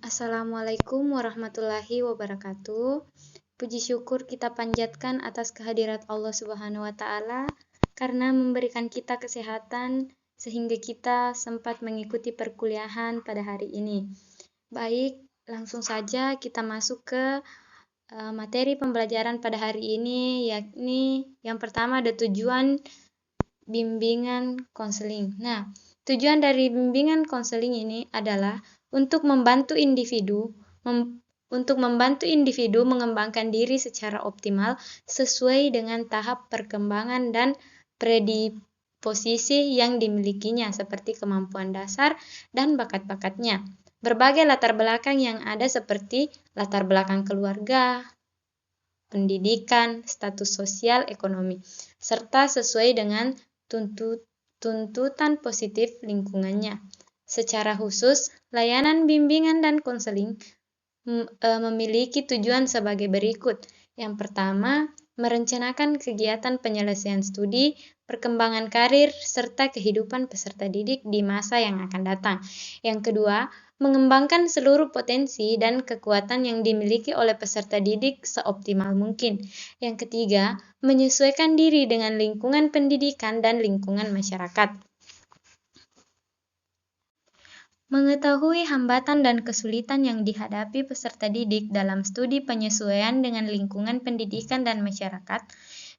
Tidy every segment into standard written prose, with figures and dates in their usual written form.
Assalamualaikum warahmatullahi wabarakatuh. Puji syukur kita panjatkan atas kehadirat Allah Subhanahu wa Ta'ala karena memberikan kita kesehatan sehingga kita sempat mengikuti perkuliahan pada hari ini. Baik, langsung saja kita masuk ke materi pembelajaran pada hari ini, yakni yang pertama ada tujuan bimbingan konseling. Nah, tujuan dari bimbingan konseling ini adalah untuk membantu individu mengembangkan diri secara optimal sesuai dengan tahap perkembangan dan predisposisi yang dimilikinya seperti kemampuan dasar dan bakat-bakatnya. Berbagai latar belakang yang ada seperti latar belakang keluarga, pendidikan, status sosial, ekonomi, serta sesuai dengan tuntutan positif lingkungannya. Secara khusus, layanan bimbingan dan konseling memiliki tujuan sebagai berikut. Yang pertama, merencanakan kegiatan penyelesaian studi, perkembangan karir, serta kehidupan peserta didik di masa yang akan datang. Yang kedua, mengembangkan seluruh potensi dan kekuatan yang dimiliki oleh peserta didik seoptimal mungkin. Yang ketiga, menyesuaikan diri dengan lingkungan pendidikan dan lingkungan masyarakat. Mengetahui hambatan dan kesulitan yang dihadapi peserta didik dalam studi penyesuaian dengan lingkungan pendidikan dan masyarakat,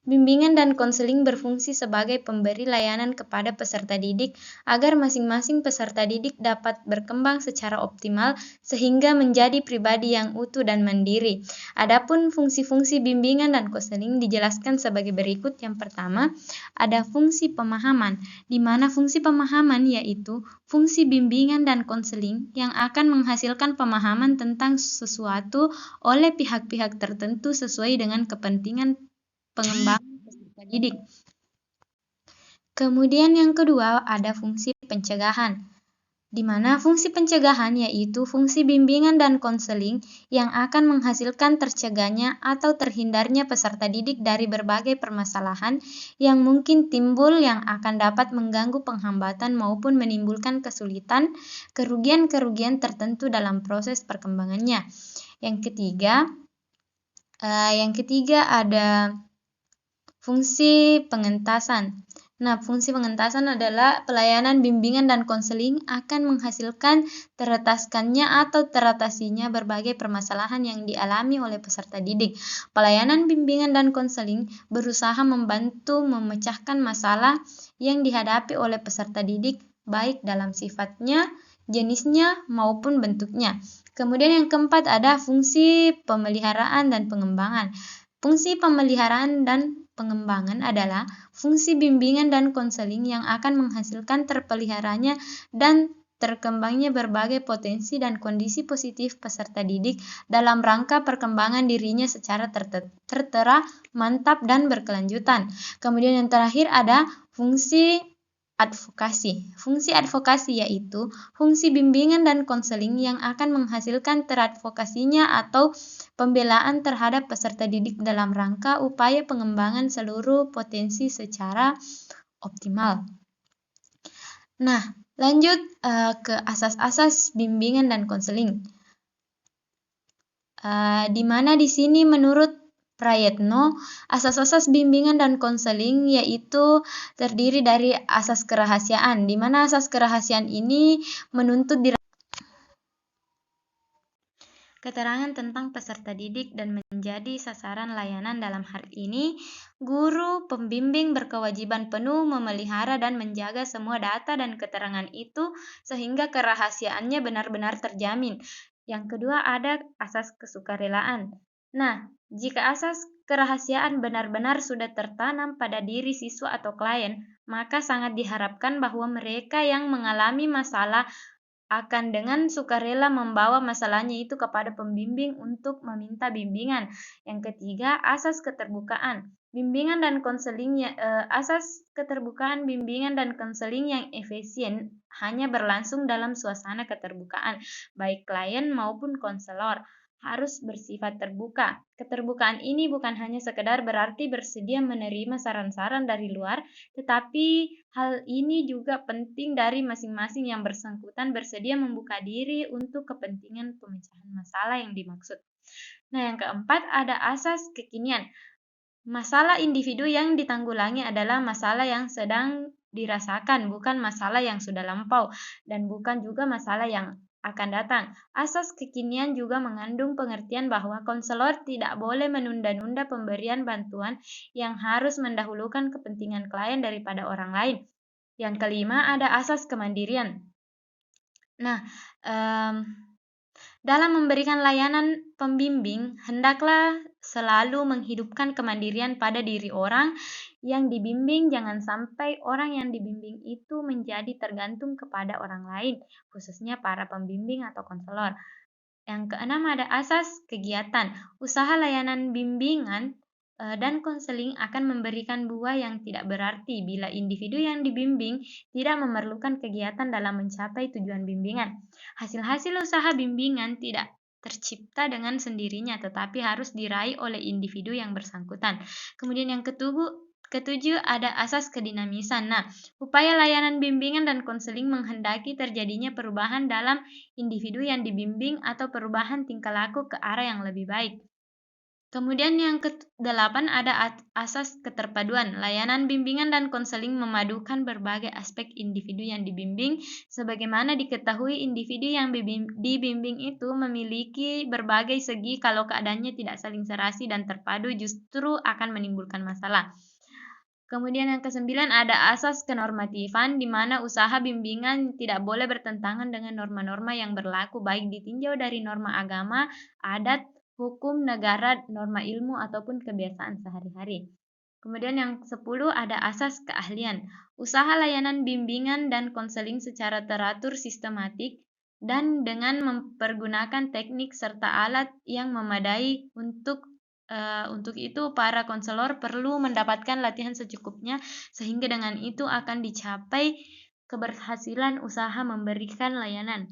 bimbingan dan konseling berfungsi sebagai pemberi layanan kepada peserta didik agar masing-masing peserta didik dapat berkembang secara optimal sehingga menjadi pribadi yang utuh dan mandiri. Adapun fungsi-fungsi bimbingan dan konseling dijelaskan sebagai berikut. Yang pertama, ada fungsi pemahaman, di mana fungsi pemahaman yaitu fungsi bimbingan dan konseling yang akan menghasilkan pemahaman tentang sesuatu oleh pihak-pihak tertentu sesuai dengan kepentingan pengembangan peserta didik. Kemudian yang kedua ada fungsi pencegahan, di mana fungsi pencegahan yaitu fungsi bimbingan dan konseling yang akan menghasilkan tercegahnya atau terhindarnya peserta didik dari berbagai permasalahan yang mungkin timbul yang akan dapat mengganggu penghambatan maupun menimbulkan kesulitan, kerugian-kerugian tertentu dalam proses perkembangannya. Yang ketiga ada fungsi pengentasan. Nah, fungsi pengentasan adalah pelayanan bimbingan dan konseling akan menghasilkan teretaskannya atau teratasinya berbagai permasalahan yang dialami oleh peserta didik. Pelayanan bimbingan dan konseling berusaha membantu memecahkan masalah yang dihadapi oleh peserta didik baik dalam sifatnya, jenisnya, maupun bentuknya. Kemudian yang keempat ada fungsi pemeliharaan dan pengembangan. Fungsi pemeliharaan dan pengembangan adalah fungsi bimbingan dan konseling yang akan menghasilkan terpeliharanya dan terkembangnya berbagai potensi dan kondisi positif peserta didik dalam rangka perkembangan dirinya secara tertera, mantap, dan berkelanjutan. Kemudian yang terakhir ada fungsi advokasi. Fungsi advokasi yaitu fungsi bimbingan dan konseling yang akan menghasilkan teradvokasinya atau pembelaan terhadap peserta didik dalam rangka upaya pengembangan seluruh potensi secara optimal. Nah, lanjut ke asas-asas bimbingan dan konseling. Di mana di sini menurut Prayetno, asas-asas bimbingan dan konseling yaitu terdiri dari asas kerahasiaan, di mana asas kerahasiaan ini menuntut keterangan tentang peserta didik dan menjadi sasaran layanan. Dalam hal ini, guru pembimbing berkewajiban penuh memelihara dan menjaga semua data dan keterangan itu sehingga kerahasiaannya benar-benar terjamin. Yang kedua ada asas kesukarelaan. Nah, jika asas kerahasiaan benar-benar sudah tertanam pada diri siswa atau klien, maka sangat diharapkan bahwa mereka yang mengalami masalah akan dengan sukarela membawa masalahnya itu kepada pembimbing untuk meminta bimbingan. Yang ketiga, asas keterbukaan. Bimbingan dan konseling asas keterbukaan bimbingan dan konseling yang efisien hanya berlangsung dalam suasana keterbukaan, baik klien maupun konselor. harus bersifat terbuka. Keterbukaan ini bukan hanya sekedar berarti bersedia menerima saran-saran dari luar, tetapi hal ini juga penting dari masing-masing yang bersangkutan bersedia membuka diri untuk kepentingan pemecahan masalah yang dimaksud. Nah, yang keempat ada asas kekinian. Masalah individu yang ditanggulangi adalah masalah yang sedang dirasakan, bukan masalah yang sudah lampau, dan bukan juga masalah yang akan datang. Asas kekinian juga mengandung pengertian bahwa konselor tidak boleh menunda-nunda pemberian bantuan yang harus mendahulukan kepentingan klien daripada orang lain. Yang kelima ada asas kemandirian. Nah, dalam memberikan layanan pembimbing, hendaklah selalu menghidupkan kemandirian pada diri orang yang dibimbing. Jangan sampai orang yang dibimbing itu menjadi tergantung kepada orang lain, khususnya para pembimbing atau konselor. Yang keenam ada asas kegiatan. Usaha layanan bimbingan dan konseling akan memberikan buah yang tidak berarti bila individu yang dibimbing tidak memerlukan kegiatan dalam mencapai tujuan bimbingan. Hasil-hasil usaha bimbingan tidak tercipta dengan sendirinya, tetapi harus diraih oleh individu yang bersangkutan. Kemudian yang ketujuh ada asas kedinamisan. Nah, upaya layanan bimbingan dan konseling menghendaki terjadinya perubahan dalam individu yang dibimbing atau perubahan tingkah laku ke arah yang lebih baik. Kemudian yang ke-8 ada asas keterpaduan. Layanan bimbingan dan konseling memadukan berbagai aspek individu yang dibimbing. Sebagaimana diketahui, individu yang dibimbing itu memiliki berbagai segi. Kalau keadaannya tidak saling serasi dan terpadu, justru akan menimbulkan masalah. Kemudian yang ke-9 ada asas kenormatifan, di mana usaha bimbingan tidak boleh bertentangan dengan norma-norma yang berlaku, baik ditinjau dari norma agama, adat, hukum negara, norma ilmu, ataupun kebiasaan sehari-hari. Kemudian yang 10 ada asas keahlian. Usaha layanan bimbingan dan konseling secara teratur, sistematik, dan dengan mempergunakan teknik serta alat yang memadai. Untuk itu, para konselor perlu mendapatkan latihan secukupnya, sehingga dengan itu akan dicapai keberhasilan usaha memberikan layanan.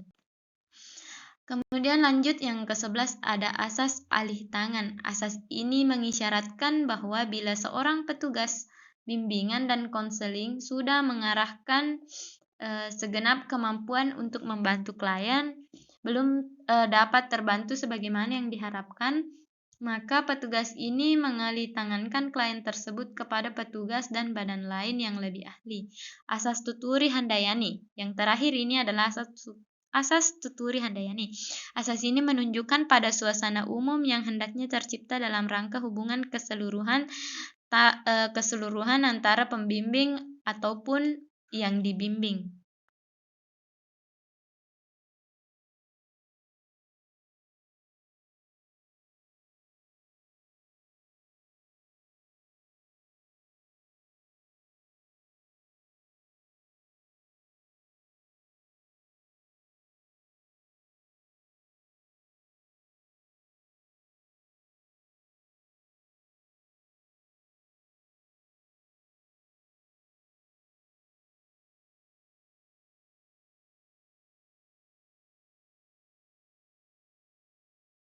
Kemudian lanjut yang ke-11 ada asas alih tangan. Asas ini mengisyaratkan bahwa bila seorang petugas bimbingan dan konseling sudah mengarahkan segenap kemampuan untuk membantu klien, belum dapat terbantu sebagaimana yang diharapkan, maka petugas ini mengalih tangankan klien tersebut kepada petugas dan badan lain yang lebih ahli. Asas tuturi handayani. Yang terakhir ini adalah asas tuturi handayani. Asas ini menunjukkan pada suasana umum yang hendaknya tercipta dalam rangka hubungan keseluruhan antara pembimbing ataupun yang dibimbing.